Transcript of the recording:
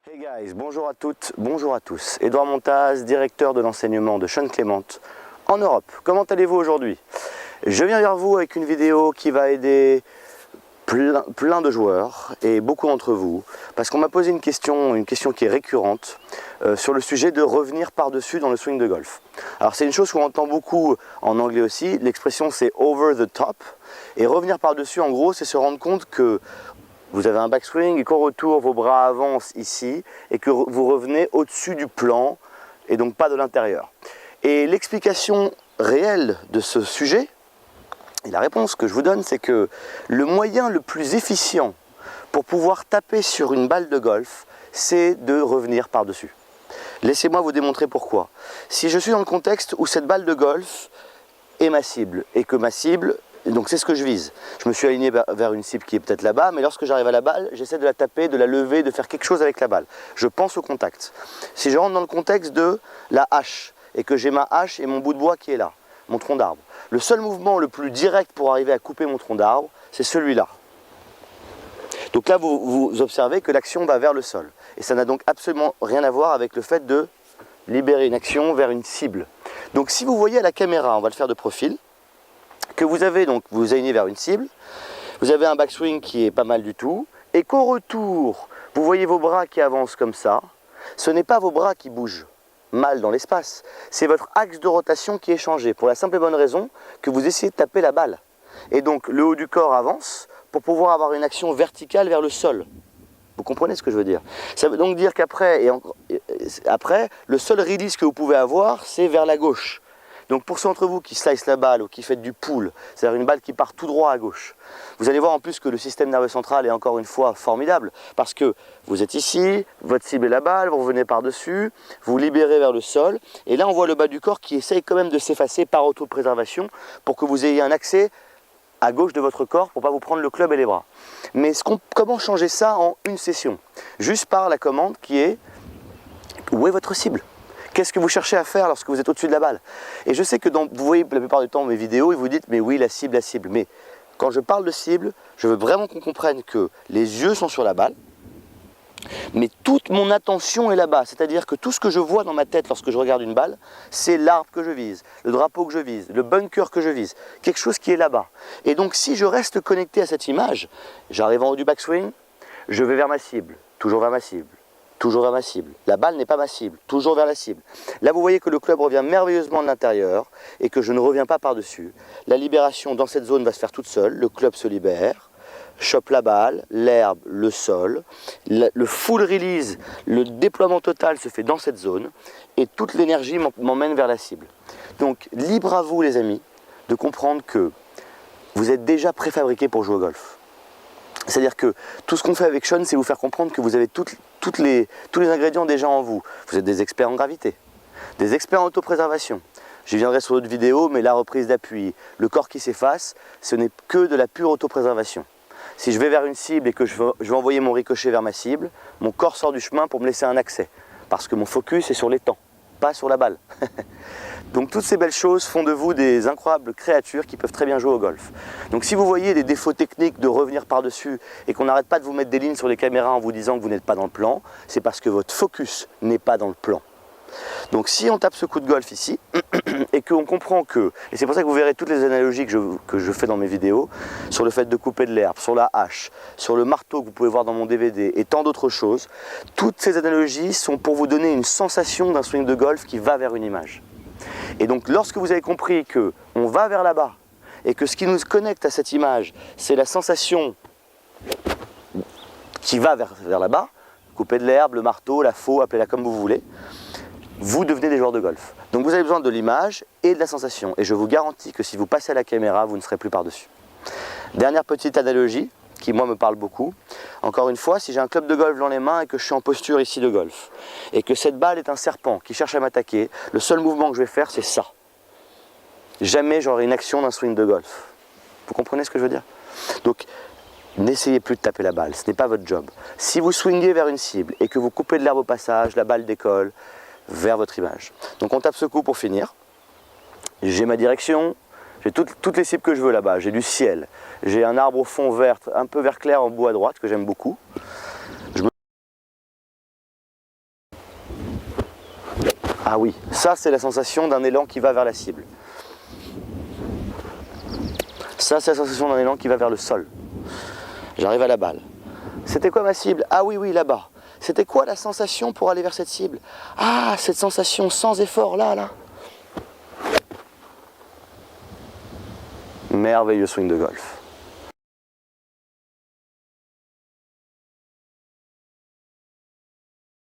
Hey guys, bonjour à toutes, bonjour à tous. Edouard Montaz, directeur de l'enseignement de Sean Clément en Europe. Comment allez-vous aujourd'hui? Je viens vers vous avec une vidéo qui va aider plein de joueurs et beaucoup d'entre vous, parce qu'on m'a posé une question qui est récurrente sur le sujet de revenir par-dessus dans le swing de golf. Alors c'est une chose qu'on entend beaucoup en anglais aussi, l'expression c'est over the top, et revenir par-dessus en gros c'est se rendre compte que vous avez un backswing et qu'au retour vos bras avancent ici et que vous revenez au-dessus du plan et donc pas de l'intérieur. Et l'explication réelle de ce sujet, et la réponse que je vous donne, c'est que le moyen le plus efficient pour pouvoir taper sur une balle de golf, c'est de revenir par-dessus. Laissez-moi vous démontrer pourquoi. Si je suis dans le contexte où cette balle de golf est ma cible et que ma cible, donc c'est ce que je vise. Je me suis aligné vers une cible qui est peut-être là-bas, mais lorsque j'arrive à la balle, j'essaie de la taper, de la lever, de faire quelque chose avec la balle. Je pense au contact. Si je rentre dans le contexte de la hache, et que j'ai ma hache et mon bout de bois qui est là, mon tronc d'arbre, le seul mouvement le plus direct pour arriver à couper mon tronc d'arbre, c'est celui-là. Donc là, vous observez que l'action va vers le sol. Et ça n'a donc absolument rien à voir avec le fait de libérer une action vers une cible. Donc si vous voyez à la caméra, on va le faire de profil, que vous avez donc, vous vous alignez vers une cible, vous avez un backswing qui est pas mal du tout, et qu'au retour, vous voyez vos bras qui avancent comme ça, ce n'est pas vos bras qui bougent mal dans l'espace, c'est votre axe de rotation qui est changé, pour la simple et bonne raison que vous essayez de taper la balle. Et donc le haut du corps avance pour pouvoir avoir une action verticale vers le sol. Vous comprenez ce que je veux dire? Ça veut donc dire qu'après, le seul release que vous pouvez avoir, c'est vers la gauche. Donc pour ceux d'entre vous qui slice la balle ou qui faites du pull, c'est-à-dire une balle qui part tout droit à gauche, vous allez voir en plus que le système nerveux central est encore une fois formidable, parce que vous êtes ici, votre cible est la balle, vous revenez par-dessus, vous libérez vers le sol, et là on voit le bas du corps qui essaye quand même de s'effacer par autopréservation pour que vous ayez un accès à gauche de votre corps pour ne pas vous prendre le club et les bras. Mais comment changer ça en une session? Juste par la commande qui est « Où est votre cible ?» Qu'est-ce que vous cherchez à faire lorsque vous êtes au-dessus de la balle? Et je sais que vous voyez la plupart du temps mes vidéos et vous dites mais oui la cible, la cible. Mais quand je parle de cible, je veux vraiment qu'on comprenne que les yeux sont sur la balle, mais toute mon attention est là-bas. C'est-à-dire que tout ce que je vois dans ma tête lorsque je regarde une balle, c'est l'arbre que je vise, le drapeau que je vise, le bunker que je vise, quelque chose qui est là-bas. Et donc si je reste connecté à cette image, j'arrive en haut du backswing, je vais vers ma cible, toujours vers ma cible. Toujours vers ma cible. La balle n'est pas ma cible, toujours vers la cible. Là, vous voyez que le club revient merveilleusement de l'intérieur et que je ne reviens pas par-dessus. La libération dans cette zone va se faire toute seule. Le club se libère, chope la balle, l'herbe, le sol. Le full release, le déploiement total se fait dans cette zone et toute l'énergie m'emmène vers la cible. Donc, libre à vous, les amis, de comprendre que vous êtes déjà préfabriqués pour jouer au golf. C'est-à-dire que tout ce qu'on fait avec Sean, c'est vous faire comprendre que vous avez tous les ingrédients déjà en vous. Vous êtes des experts en gravité, des experts en autopréservation. J'y viendrai sur d'autres vidéos, mais la reprise d'appui, le corps qui s'efface, ce n'est que de la pure autopréservation. Si je vais vers une cible et que je vais envoyer mon ricochet vers ma cible, mon corps sort du chemin pour me laisser un accès. Parce que mon focus est sur l'étang, pas sur la balle. Donc toutes ces belles choses font de vous des incroyables créatures qui peuvent très bien jouer au golf. Donc si vous voyez des défauts techniques de revenir par-dessus et qu'on n'arrête pas de vous mettre des lignes sur les caméras en vous disant que vous n'êtes pas dans le plan, c'est parce que votre focus n'est pas dans le plan. Donc si on tape ce coup de golf ici et qu'on comprend que, et c'est pour ça que vous verrez toutes les analogies que je fais dans mes vidéos, sur le fait de couper de l'herbe, sur la hache, sur le marteau que vous pouvez voir dans mon DVD et tant d'autres choses, toutes ces analogies sont pour vous donner une sensation d'un swing de golf qui va vers une image. Et donc lorsque vous avez compris qu'on va vers là-bas et que ce qui nous connecte à cette image, c'est la sensation qui va vers là-bas, couper de l'herbe, le marteau, la faux, appelez-la comme vous voulez, vous devenez des joueurs de golf. Donc vous avez besoin de l'image et de la sensation. Et je vous garantis que si vous passez à la caméra, vous ne serez plus par-dessus. Dernière petite analogie qui moi me parle beaucoup. Encore une fois, si j'ai un club de golf dans les mains et que je suis en posture ici de golf, et que cette balle est un serpent qui cherche à m'attaquer, le seul mouvement que je vais faire, c'est ça. Jamais j'aurai une action d'un swing de golf. Vous comprenez ce que je veux dire? Donc, n'essayez plus de taper la balle, ce n'est pas votre job. Si vous swingez vers une cible et que vous coupez de l'herbe au passage, la balle décolle vers votre image. Donc on tape ce coup pour finir. J'ai ma direction. J'ai toutes les cibles que je veux là-bas. J'ai du ciel, j'ai un arbre au fond vert, un peu vert clair en bout à droite que j'aime beaucoup. Ah oui, ça c'est la sensation d'un élan qui va vers la cible. Ça c'est la sensation d'un élan qui va vers le sol. J'arrive à la balle. C'était quoi ma cible? Ah oui, oui, là-bas. C'était quoi la sensation pour aller vers cette cible? Ah, cette sensation sans effort, là. Merveilleux swing de golf.